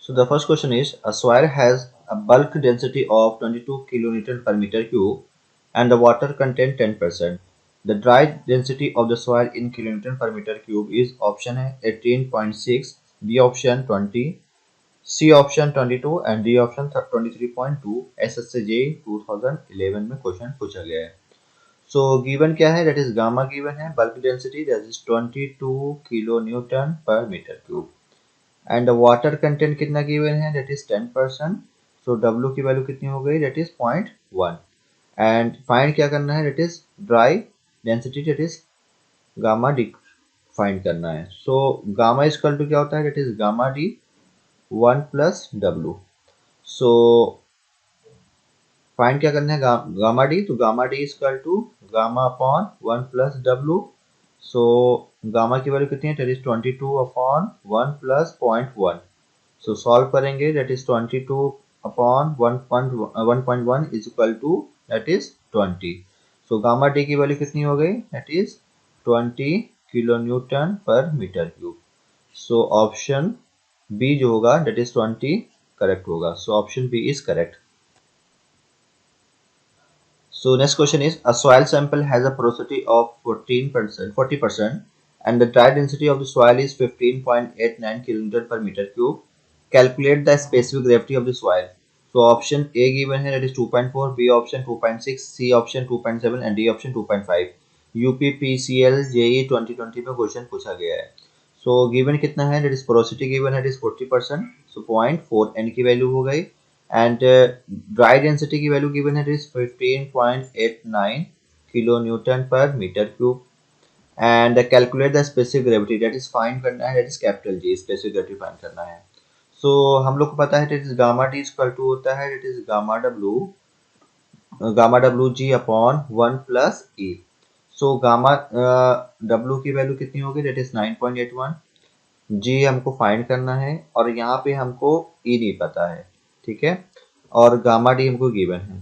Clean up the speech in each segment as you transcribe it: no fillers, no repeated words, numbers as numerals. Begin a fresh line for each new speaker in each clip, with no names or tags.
So the first question is, a soil has a bulk density of 22 kilonewton per meter cube and the water content 10%. The dry density of the soil in kilonewton per meter cube is option है 18.6, B option 20, C option 22 and D option 23.2. SSJ 2011 में question पूछा गया है. So given क्या है, that is gamma given है, bulk density that is 22 kilonewton per meter cube. And the water content कितना given है, दैट इज 10%. सो डब्ल्यू की वैल्यू कितनी हो गई, दैट इज 0.1. एंड फाइंड क्या करना है, that is dry density, that is gamma D find करना है. सो गामा इक्वल टू क्या होता है, that is gamma D 1 plus W. So find क्या करना है, गामा डी, तो gamma D equal to gamma upon 1 plus W. So gamma की वैल्यू कितनी है, that is 22 upon 1 plus 0.1. So solve करेंगे, that is 22 upon 1.1 is equal to that is 20. So gamma D की value कितनी हो गई, that is 20 kilo newton per metre cube. So option B जो होगा दैट इज 20 करेक्ट होगा. So option B is correct. So next question is, a soil sample has a porosity of 40% and the dry density of the soil is 15.89 kilonewton per meter cube. Calculate the specific gravity of the soil. So option A given है, that is 2.4, B option 2.6, C option 2.7 and D option 2.5. UPPCL JE 2020 में question पूछा गया है. So given कितना है, that is porosity given है, that is 40%. So 0.4 N की value हो गई. एंड ड्राई डेंसिटी की वैल्यू गिवन है, is 15.89 kilo newton per metre cube. And calculate the specific gravity, that is find करना है, that is capital G, specific gravity find करना है. So हम लोग को पता है that is gamma D equal to होता है, that is gamma W G upon 1 plus E. So gamma W की वैल्यू कितनी होगी, दैट इज 9.81. जी हमको फाइंड करना है और यहाँ पे हमको ई नहीं पता है, ठीक है, और गामा डी हमको गिवन है.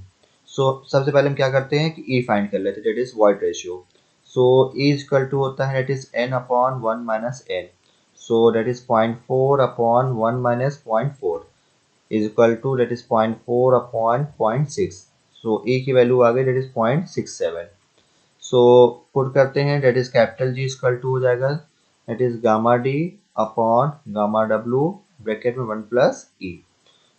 सो सबसे पहले हम क्या करते हैं कि ई फाइंड कर लेते हैं, that is void ratio. So E equal to होता है, that is N upon 1 minus N. So that is 0.4 upon 1 minus 0.4 is equal to that is 0.4 upon 0.6. So E की वैल्यू आ गई, दैट इज 0.67. सो पुट करते हैं, that is capital G equal to हो जाएगा, that is gamma D upon gamma W bracket में 1 plus E.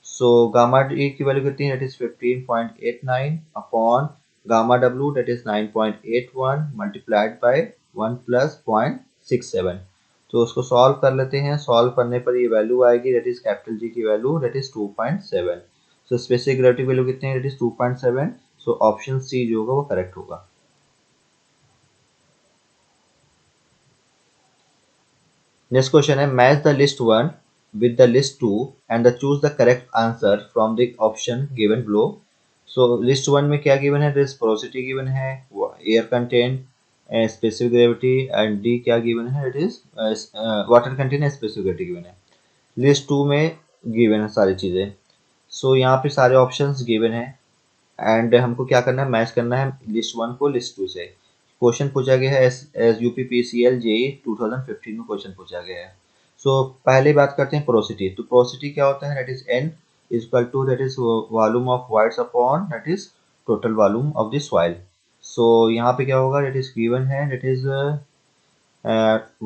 So gamma D की value कितनी है, that is 15.89 upon gamma W that is 9.81 multiplied by 1 plus 0.67. तो उसको सॉल्व कर लेते हैं. सॉल्व करने पर ये वैल्यू आएगी, दैट इज कैपिटल जी की value that is 2.7. So specific gravity value कितनी है, that is 2.7. So option C जो होगा वो करेक्ट होगा. नेक्स्ट क्वेश्चन है, match the list 1 with the list 2 and choose the correct answer from the option given below. So list 1 में क्या given है, this porosity given है, air content, specific gravity and D क्या given है, it is water content and specific gravity given है. list 2 में given है सारी चीज़ें. So यहाँ पे सारे options given है एंड हमको क्या करना है, मैच करना है लिस्ट 1 को लिस्ट 2 से. क्वेश्चन पूछा गया है एस यूपीपीसीएल जेई 2015 में क्वेश्चन पूछा गया है. सो पहले बात करते हैं पोरोसिटी. तो पोरोसिटी क्या होता है, that is N equal to that is volume of voids upon that is total volume of the soil. So यहाँ पे क्या होगा, दैट इज गिवन है, that is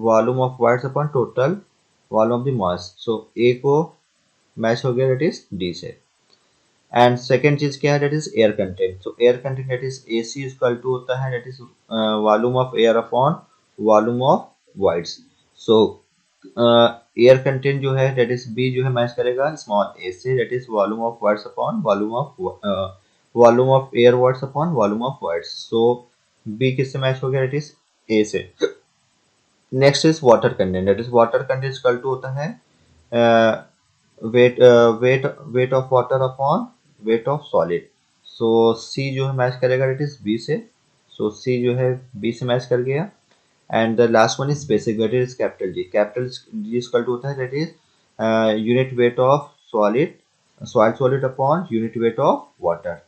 volume of voids upon total volume of the moist. So A को match हो गया that is D से. And second चीज क्या है, that is air content. So air content that is A C equal to होता है, that is volume of air upon volume of voids. So air content जो है दैट इज बी जो है मैच करेगा स्मॉल ए से, that is volume of voids upon volume of air voids upon volume of voids. So B किससे match हो गया, that is A से. Next is water content, that is water content equal to होता है weight of water upon weight of solid. So C जो है match करेगा that is B से. सो सी जो है बी से मैच कर गया. And the last one is specific, that is capital G. Capital G equal to होता है that is unit weight of solid upon unit weight of water.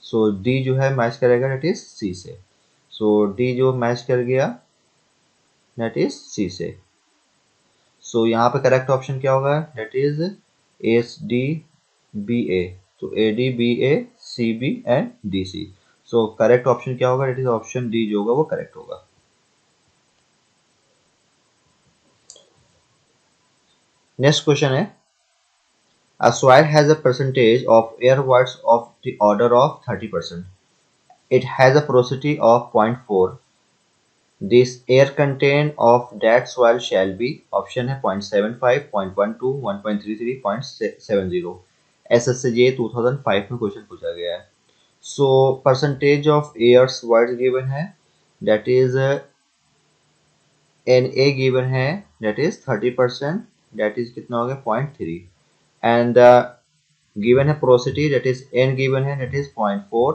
So D जो है मैच करेगा दैट इज सी से. सो D जो match कर गया that is सी से. सो यहाँ पे करेक्ट ऑप्शन क्या होगा, दैट इज ADBA, तो ADBA, CB and DC। So correct option क्या होगा? इट इज ऑप्शन डी जो होगा वो करेक्ट होगा। नेक्स्ट क्वेश्चन है, a soil has a percentage of airwords of the order of 30%. It has a porosity of 0.4. This air content of that soil shall be, option है 0.75, 0.12, 1.33, 0.70। SSJ 2005 में question पूछा गया है। So percentage of air voids given है, that is NA given है, that is 30%, that is कितना हो गया 0.3, एंड गिवन है porosity, that is N given है, दैट इज 0.4।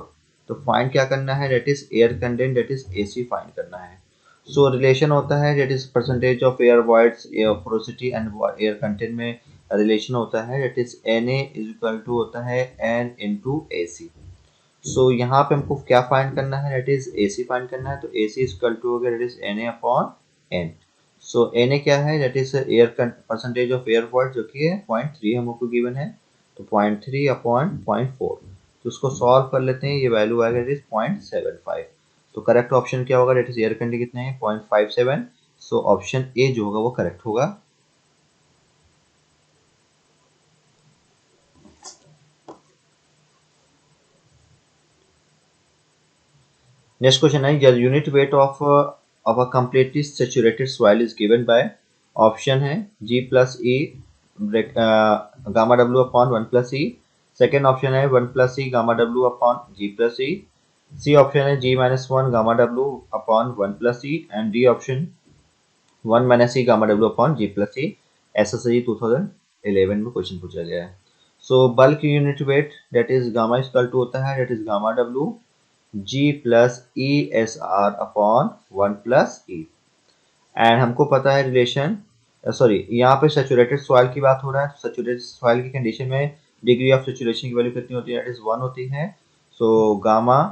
तो फाइंड क्या करना है? That is air content, that is AC find करना है। सो रिलेशन होता है, that is percentage of air voids, air porosity and air content में रिलेशन होता है, that is NA is equal to होता है N इंटू AC। सो यहाँ पे हमको क्या फाइंड करना है? दैट इज AC फाइंड करना है, तो AC इज इक्वल टू हो गया that is NA upon N। So NA क्या है? That is air percentage of air void जो कि है 0.3 हमको गिवन है, तो 0.3 अपॉन 0.4, तो उसको सॉल्व कर लेते हैं, ये वैल्यू आएगा दैट इज 0.75। तो करेक्ट ऑप्शन क्या होगा? दैट इज एयर कंटेंट कितने हैं? 0.57। सो ऑप्शन ए जो होगा वो करेक्ट होगा। नेक्स्ट क्वेश्चन है, your unit weight of a completely saturated soil is given by, option है G plus E gamma W upon 1 plus E, second option है 1 plus E gamma W upon G plus E, C option है G minus 1 gamma W upon 1 plus E, and D option 1 minus E gamma W upon G plus E। SSC 2011 में question पूछा गया है। So bulk unit weight that is gamma equal to होता है that is gamma W G plus ESR upon 1 plus E, and हमको पता है relation, sorry यहाँ पे सैचुरेटेड सॉइल की बात हो रहा है, तो सैचुरेटेड सॉइल की कंडीशन में डिग्री ऑफ सैचुरेशन की वैल्यू कितनी होती है? दैट इज 1 होती है। सो गामा,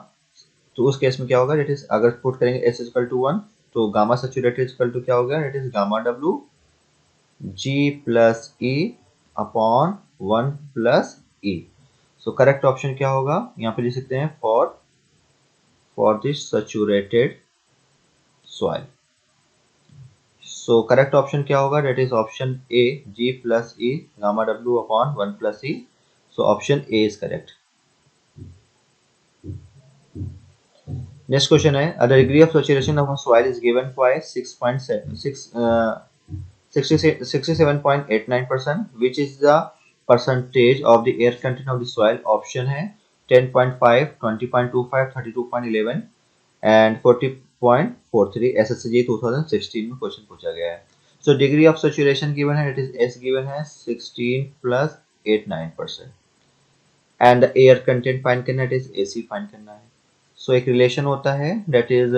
तो उस केस में क्या होगा? दैट इज अगर पुट करेंगे S इक्वल टू 1, तो गामा सैचुरेटेड इक्वल टू क्या होगा? That is gamma W G plus E upon 1 plus E। So correct option क्या होगा? यहाँ पे लिख सकते हैं for the saturated soil। So correct option क्या होगा? That is option A G plus E gamma W upon 1 plus E। So option A is correct. Next question है, the degree of saturation of a soil is given by 67.89%, which is the percentage of the air content of the soil। Option है 10.5, 20.25, 32.11 and 40.43। SSC 2016 में question पूछा गया है। So degree of saturation given है, it is S given है 16 plus 89%, and the air content find करना है, it is AC find करना है। सो एक रिलेशन होता है that is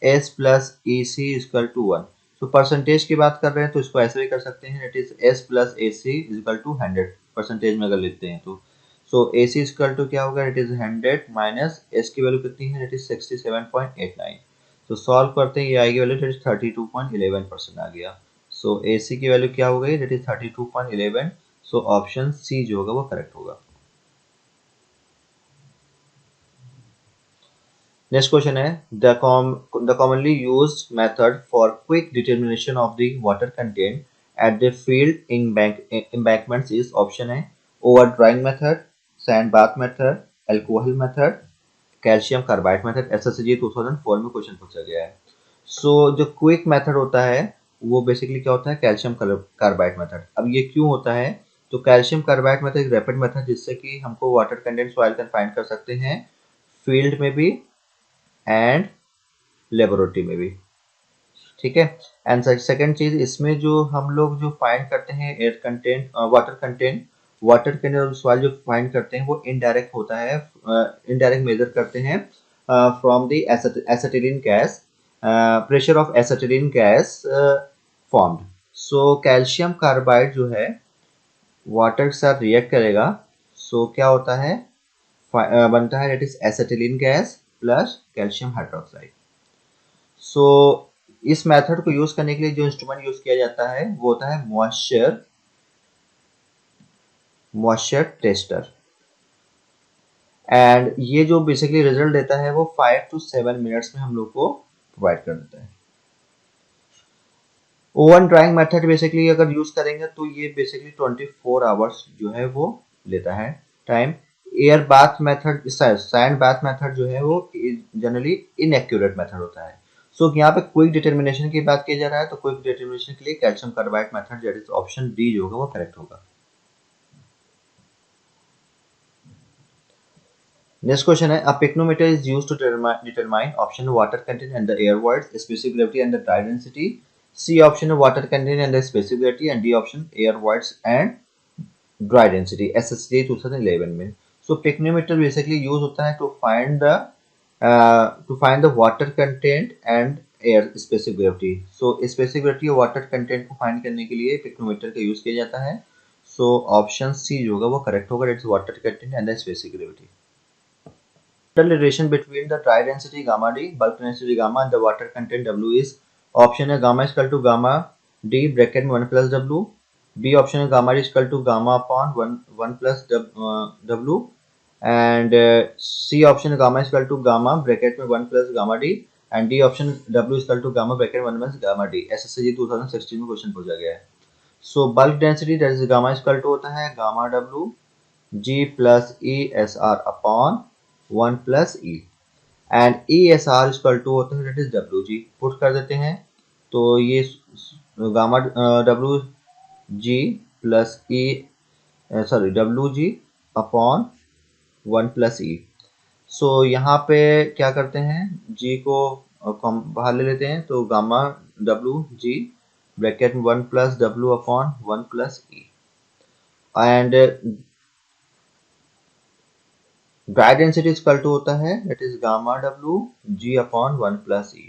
S plus EC equal to 1। तो परसेंटेज की बात कर रहे हैं तो इसको ऐसे भी कर सकते हैं, that is S plus AC equal to 100 percentage में अगर लेते हैं तो। सो AC इक्वल टू क्या होगा? इट इज 100 माइनस S की वैल्यू कितनी है? It is 67.89। तो सॉल्व करते हैं, ये आएगी वैल्यू दैट इज 32.11% आ गया। सो AC की वैल्यू क्या हो गई? That is 32.11। So option C जो होगा वो करेक्ट होगा। नेक्स्ट क्वेश्चन है, the commonly used method for quick determination of the water content at the field embankments is, option है oven drying method, sand bath method, alcohol method, calcium carbide method. SSG 2004 में question पूछा गया है। सो जो quick method होता है वो basically क्या होता है? Calcium carbide method. अब ये क्यों होता है? तो कैल्शियम कार्बाइड मेथड एक रैपिड मेथड जिससे कि हमको वाटर कंटेंट सॉइल का फाइंड कर सकते हैं फील्ड में भी एंड लेबोरेटरी में भी, ठीक है। एंड सेकंड चीज, इसमें जो हम लोग जो फाइंड करते हैं एयर कंटेंट, वाटर कंटेंट और सॉइल जो फाइंड करते हैं वो इनडायरेक्ट होता है, इनडायरेक्ट मेजर करते हैं from the acetylene gas, pressure of acetylene gas formed. So calcium carbide जो है वाटर के साथ रिएक्ट करेगा, सो क्या होता है? बनता है that is acetylene gas plus calcium hydroxide. So इस मेथड को यूज करने के लिए जो इंस्ट्रूमेंट यूज किया जाता है वो होता है मॉइस्चर टेस्टर। एंड ये जो बेसिकली रिजल्ट देता है वो 5 to 7 मिनट्स में हम लोग को प्रोवाइड कर देता है। ओवन ड्राइंग मेथड बेसिकली अगर यूज करेंगे तो ये बेसिकली 24 आवर्स जो है वो लेता है time. Air bath method, sand bath method जो है वो जनरली इनएक्यूरेट मेथड होता है। सो यहाँ पे क्विक डिटर्मिनेशन की बात की जा रहा है, तो क्विक डिटर्मिनेशन के लिए calcium carbide method that is option D जो होगा वो करेक्ट होगा। नेक्स्ट क्वेश्चन है, a pycnometer is used to determine option water content and the air voids, specific gravity and the dry density. C option water content and the specific gravity, and D option air voids and dry density। SSC 2011 में। So pycnometer basically use होता है to find the water content and air specific gravity। So specific gravity और water content को find करने के लिए pycnometer का use किया जाता है। So ऑप्शन सी जो होगा वो करेक्ट होगा, it's water content and the specific gravity. The relation between the dry density gamma d, bulk density gamma and the water content W is option है gamma is equal to gamma d bracket में 1 plus W, B option है gamma d is equal to gamma upon 1 plus W, and C option है gamma is equal to gamma bracket में 1 plus gamma d, and D option W is equal to gamma bracket 1 plus gamma d। SSC 2016 में question पूछा गया है। So bulk density that is gamma equal to होता है gamma W G plus ESR upon 1 plus E, and ESR equal to होता है that is WG। Put कर देते हैं तो ये gamma WG plus E, sorry WG upon 1 plus E। सो यहाँ पे क्या करते हैं, G को बाहर ले लेते हैं तो gamma WG bracket 1 plus W upon 1 plus E, and dry density equal to होता है that is gamma W G upon 1 plus E.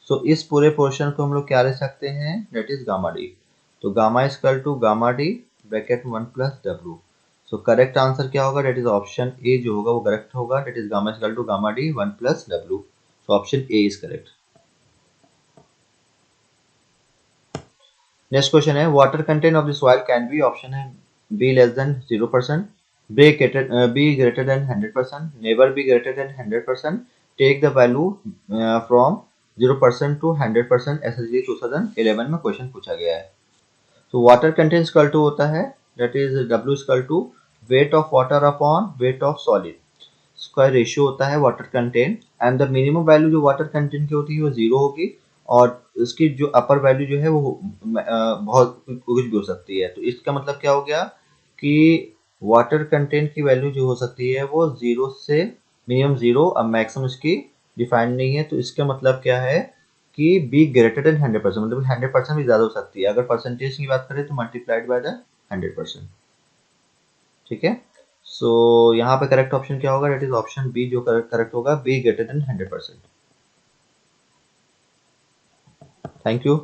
So इस पूरे पोर्शन को हम लोग क्या ले सकते हैं, दैट इज गामा डी। तो gamma equal to gamma D bracket 1 plus W. So correct answer क्या होगा, दैट इज ऑप्शन ए जो होगा वो करेक्ट होगा, that is gamma equal to gamma D 1 plus W. So option A is correct. Next question है, water content of the soil can be, option है B less than 0%, be greater than 100%, never be greater than 100%, take the value from 0% to 100%। SSC 2011 में question पूछा गया है। तो water content equal to होता है that is W equal to weight of water upon weight of solid, इसका ratio होता है water content, and the minimum value जो वाटर कंटेंट की होती है वो 0 होगी, और इसकी जो अपर वैल्यू जो है वो बहुत कुछ भी हो सकती है। तो इसका मतलब क्या हो गया कि वाटर कंटेंट की वैल्यू जो हो सकती है वो 0 से मिनिमम 0, अब मैक्सिमम इसकी डिफाइंड नहीं है। तो इसका मतलब क्या है कि बी ग्रेटर देन 100%, मतलब 100% भी ज़्यादा हो सकती है। अगर परसेंटेज की बात करें तो मल्टीप्लाइड बाय द 100%। ठीक है, सो यहाँ पे करेक्ट ऑप्शन क्या होगा, दैट इज ऑप्शन बी जो करेक्ट होगा, be greater than 100%। Thank you.